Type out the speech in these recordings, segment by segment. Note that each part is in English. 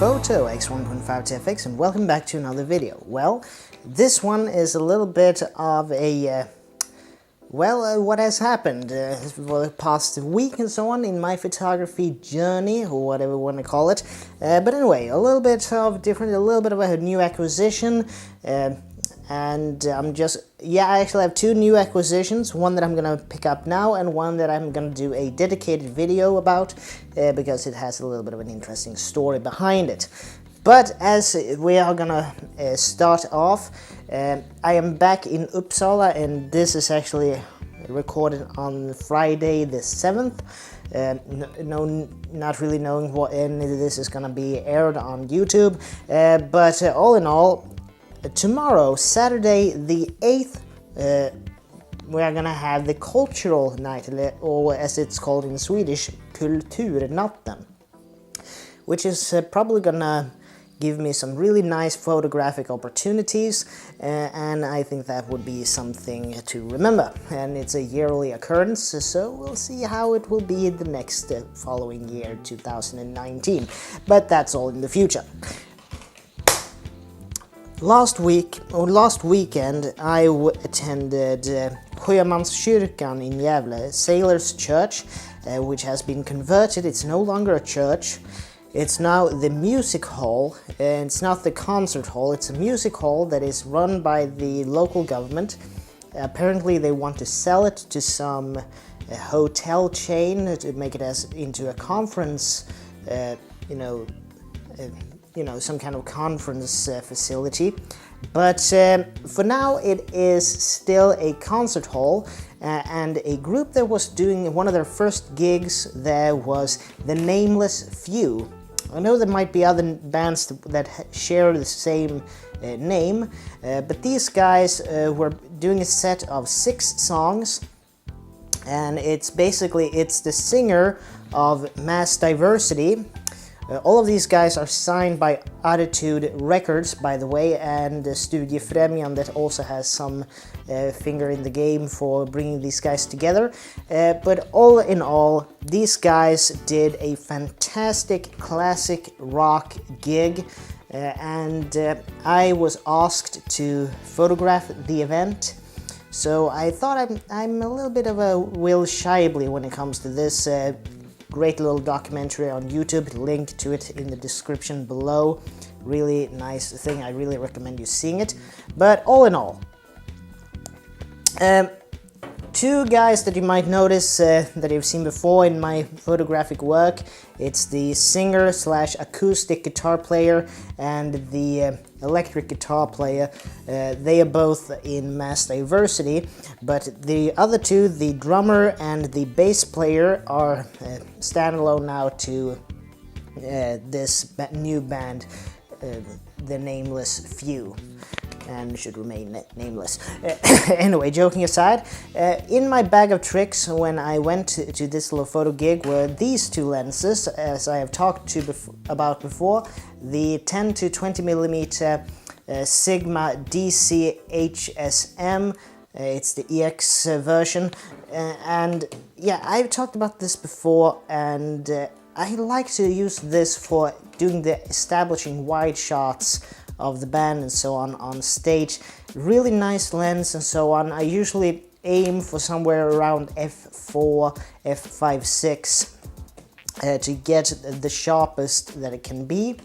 T.B.Photo X1.5 TFX, and welcome back to another video. Well, this one is a little bit of a what has happened for the past week and so on in my photography journey, or whatever you want to call it. But anyway, a little bit of a new acquisition, and I actually have two new acquisitions, one that I'm gonna pick up now and one that I'm gonna do a dedicated video about because it has a little bit of an interesting story behind it. But as we are gonna start off, I am back in Uppsala, and this is actually recorded on Friday the 7th. Not really knowing when this is gonna be aired on YouTube, but all in all, tomorrow, Saturday the 8th, we are gonna have the cultural night, or as it's called in Swedish, Kulturnatten, which is probably gonna give me some really nice photographic opportunities, and I think that would be something to remember. And it's a yearly occurrence, so we'll see how it will be the next following year, 2019. But that's all in the future. Last weekend, I attended Sjömanskyrkan in Gävle, Sailors Church, which has been converted. It's no longer a church. It's now the music hall, and it's not the concert hall. It's a music hall that is run by the local government. Apparently, they want to sell it to some hotel chain to make it into a conference, some kind of conference facility. But for now, it is still a concert hall, and a group that was doing one of their first gigs there was the Nameless Few. I know there might be other bands that share the same name, but these guys were doing a set of 6 songs, and it's the singer of Mass Diversity. All of these guys are signed by Attitude Records, by the way, and Studiefrämjandet also has some finger in the game for bringing these guys together. But all in all, these guys did a fantastic classic rock gig, and I was asked to photograph the event. So I thought I'm a little bit of a Will Shively when it comes to this. Great little documentary on YouTube, link to it in the description below. Really nice thing, I really recommend you seeing it. But all in all, two guys that you might notice that you've seen before in my photographic work. It's the singer / acoustic guitar player and the electric guitar player. They are both in Mass Diversity, but the other two, the drummer and the bass player, are standalone now to this new band, the Nameless Few, and should remain nameless. Anyway, joking aside, in my bag of tricks when I went to this little photo gig were these two lenses, as I have talked about before, the 10 to 20 millimeter Sigma DC HSM. It's the EX version, and yeah, I've talked about this before, and I like to use this for doing the establishing wide shots of the band and so on stage. Really nice lens and so on. I usually aim for somewhere around f4, f5.6 to get the sharpest that it can be.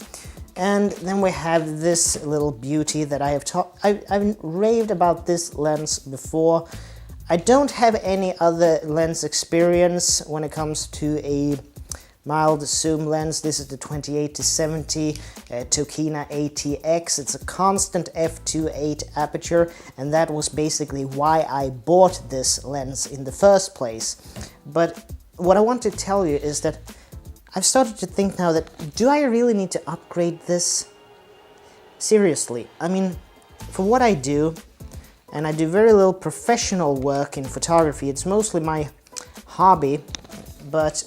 And then we have this little beauty that I've raved about this lens before. I don't have any other lens experience when it comes to a mild zoom lens. This is the 28-70 Tokina ATX. It's a constant f2.8 aperture, and that was basically why I bought this lens in the first place. But what I want to tell you is that I've started to think now that, do I really need to upgrade this? Seriously, I mean, for what I do, and I do very little professional work in photography, it's mostly my hobby, but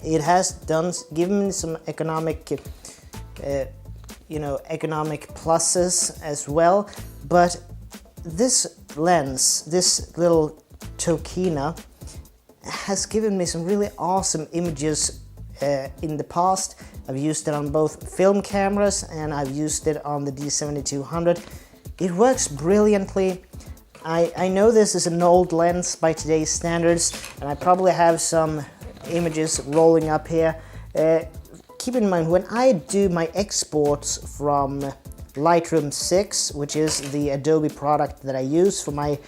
it has given me some economic pluses as well. But this lens, this little Tokina, has given me some really awesome images in the past, I've used it on both film cameras and I've used it on the D7200. It works brilliantly. I know this is an old lens by today's standards, and I probably have some images rolling up here. Keep in mind, when I do my exports from Lightroom 6, which is the Adobe product that I use for my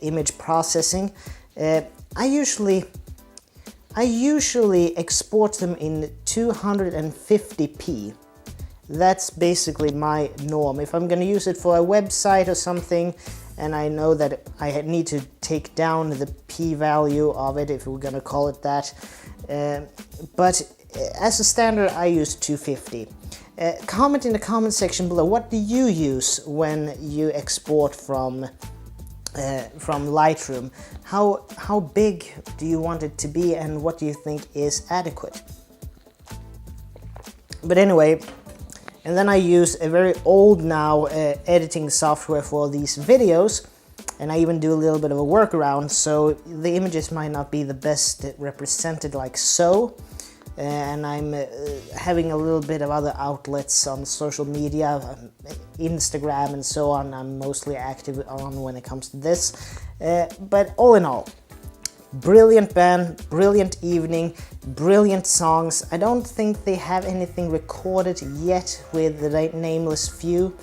image processing, I usually export them in 250p. That's basically my norm. If I'm going to use it for a website or something, and I know that I need to take down the p-value of it, if we're going to call it that, but as a standard I use 250. Comment in the comment section below, what do you use when you export from Lightroom? How big do you want it to be, and what do you think is adequate? But anyway, and then I use a very old now editing software for these videos, and I even do a little bit of a workaround, so the images might not be the best represented like so. And I'm having a little bit of other outlets on social media, Instagram and so on. I'm mostly active on when it comes to this. But all in all, brilliant band, brilliant evening, brilliant songs. I don't think they have anything recorded yet with the Nameless few,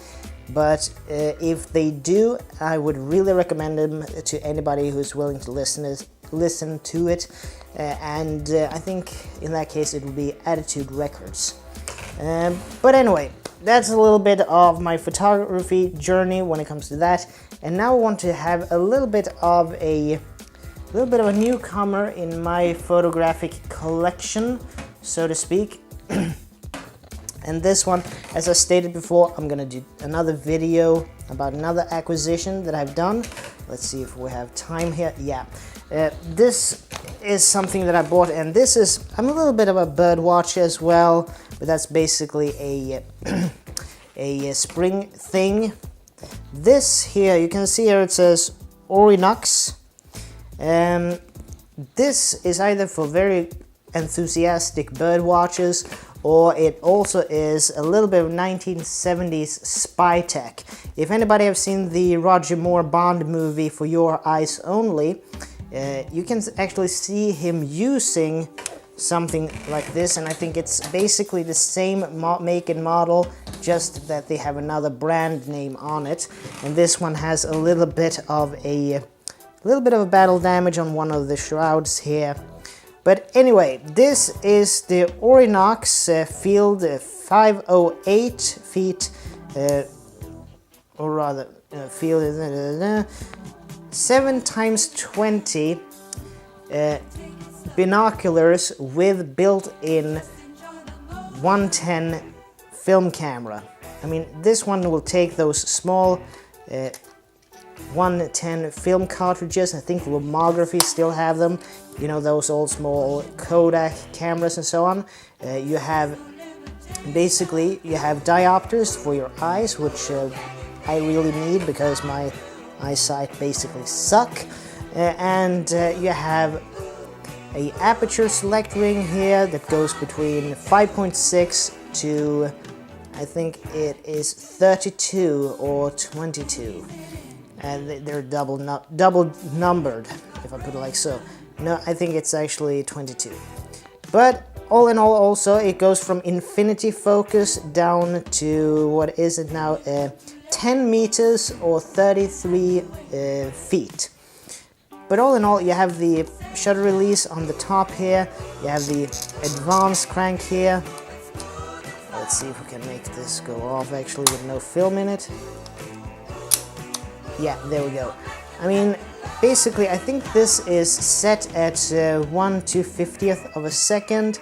but if they do, I would really recommend them to anybody who's willing to listen to it. And I think in that case it will be Attitude Records. But anyway, that's a little bit of my photography journey when it comes to that. And now I want to have a little bit of a newcomer in my photographic collection, so to speak. And this one, as I stated before, I'm gonna do another video about another acquisition that I've done. Let's see if we have time here. Yeah, this is something that I bought, and this is, I'm a little bit of a bird watcher as well, but that's basically a spring thing. This here, you can see here it says ORINOX. This is either for very enthusiastic bird watchers, or it also is a little bit of 1970s spy tech. If anybody have seen the Roger Moore Bond movie For Your Eyes Only, you can actually see him using something like this, and I think it's basically the same make and model, just that they have another brand name on it. And this one has a little bit of a battle damage on one of the shrouds here. But anyway, this is the ORINOX Field 508 feet, or rather, Field 7x20 binoculars with built-in 110 film camera. I mean, this one will take those small 110 film cartridges. I think Lomography still have them, you know, those old small Kodak cameras and so on. You have diopters for your eyes, which I really need because my eyesight basically suck. And you have a aperture select ring here that goes between 5.6 to, I think it is 32 or 22. And they're double numbered, if I put it like so. No, I think it's actually 22. But all in all, also it goes from infinity focus down to, what is it now, 10 meters or 33 feet. But all in all, you have the shutter release on the top here, you have the advanced crank here. Let's see if we can make this go off actually with no film in it. Yeah, there we go. I mean, basically, I think this is set at 1/250th of a second,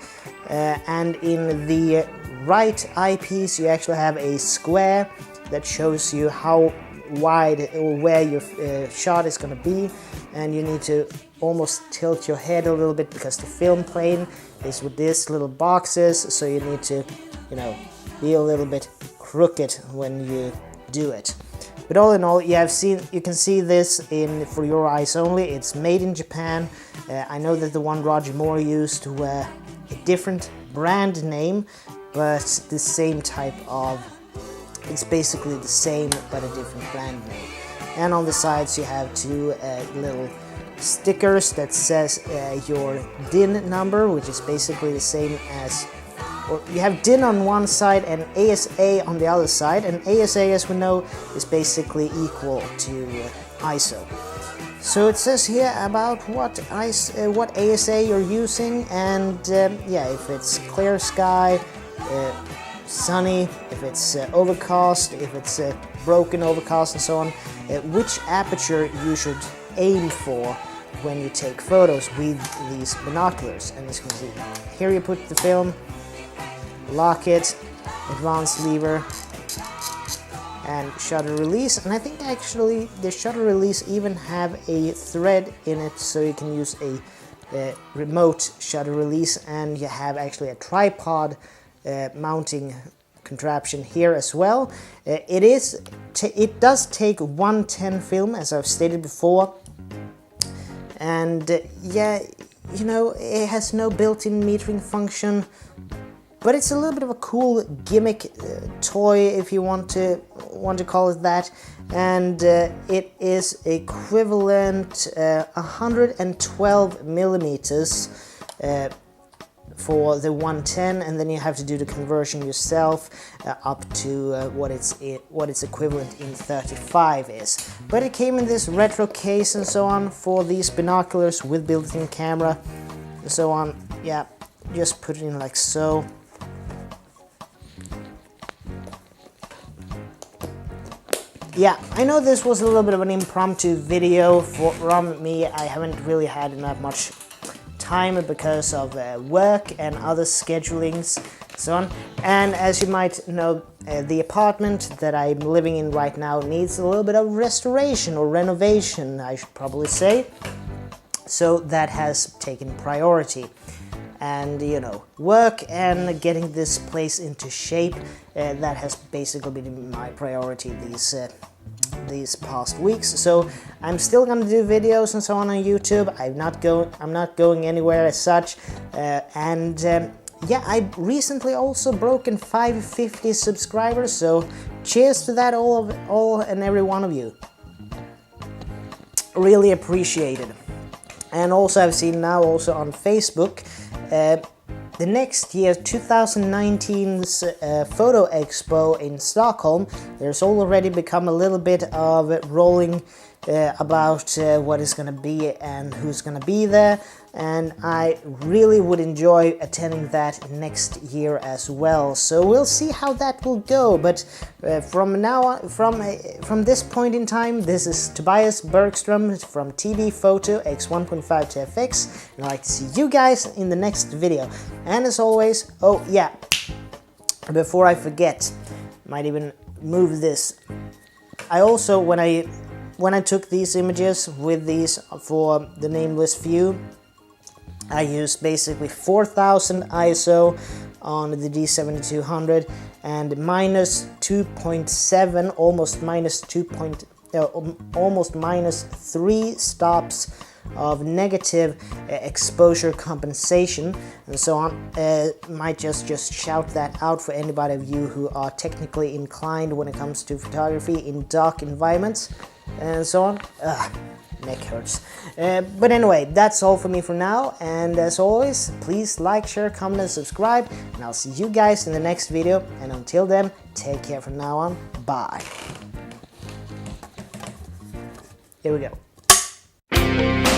and in the right eyepiece you actually have a square that shows you how wide or where your shot is going to be, and you need to almost tilt your head a little bit because the film plane is with these little boxes, so you need to, you know, be a little bit crooked when you do it. But all in all, you can see this in For Your Eyes Only. It's made in Japan. I know that the one Roger Moore used to a different brand name, but the same type of, it's basically the same but a different brand name. And on the sides you have two little stickers that says your DIN number, which is basically the same as, or you have DIN on one side and ASA on the other side, and ASA, as we know, is basically equal to ISO. So it says here about what ASA you're using, and yeah, if it's clear sky, sunny, if it's overcast, if it's broken overcast and so on, which aperture you should aim for when you take photos with these binoculars. And as you can see, here you put the film, lock it, advanced lever, and shutter release. And I think actually the shutter release even have a thread in it, so you can use a remote shutter release, and you have actually a tripod mounting contraption here as well. It does take 110 film, as I've stated before, and yeah, you know, it has no built-in metering function, but it's a little bit of a cool gimmick toy, if you want to call it that, and it is equivalent 112 millimeters for the 110, and then you have to do the conversion yourself up to what its equivalent in 35 is. But it came in this retro case and so on for these binoculars with built-in camera and so on. Yeah, just put it in like so. Yeah, I know this was a little bit of an impromptu video from me. I haven't really had that much time because of work and other schedulings and so on. And as you might know, the apartment that I'm living in right now needs a little bit of restoration or renovation, I should probably say. So that has taken priority. And you know, work and getting this place into shape, that has basically been my priority these past weeks. So I'm still gonna do videos and so on YouTube. I'm not going anywhere as such, and yeah, I recently also broken 550 subscribers, so cheers to that, all and every one of you. Really appreciate it. And also I've seen now also on Facebook, the next year, 2019's Photo Expo in Stockholm, there's already become a little bit of rolling about what is going to be and who's going to be there, and I really would enjoy attending that next year as well. So we'll see how that will go, but from now on, from this point in time, this is Tobias Bergström from T.B.Photo X1.5 to FX, and I'd like to see you guys in the next video. And as always, oh yeah, before I forget, might even move this. I also, when I took these images with these for the Nameless view, I used basically 4000 ISO on the D7200 and minus 2.7, almost minus 3 stops of negative exposure compensation and so on. Might just shout that out for anybody of you who are technically inclined when it comes to photography in dark environments and so on. Neck hurts. But anyway, that's all for me for now, and as always, please like, share, comment and subscribe, and I'll see you guys in the next video, and until then, take care from now on. Bye. Here we go.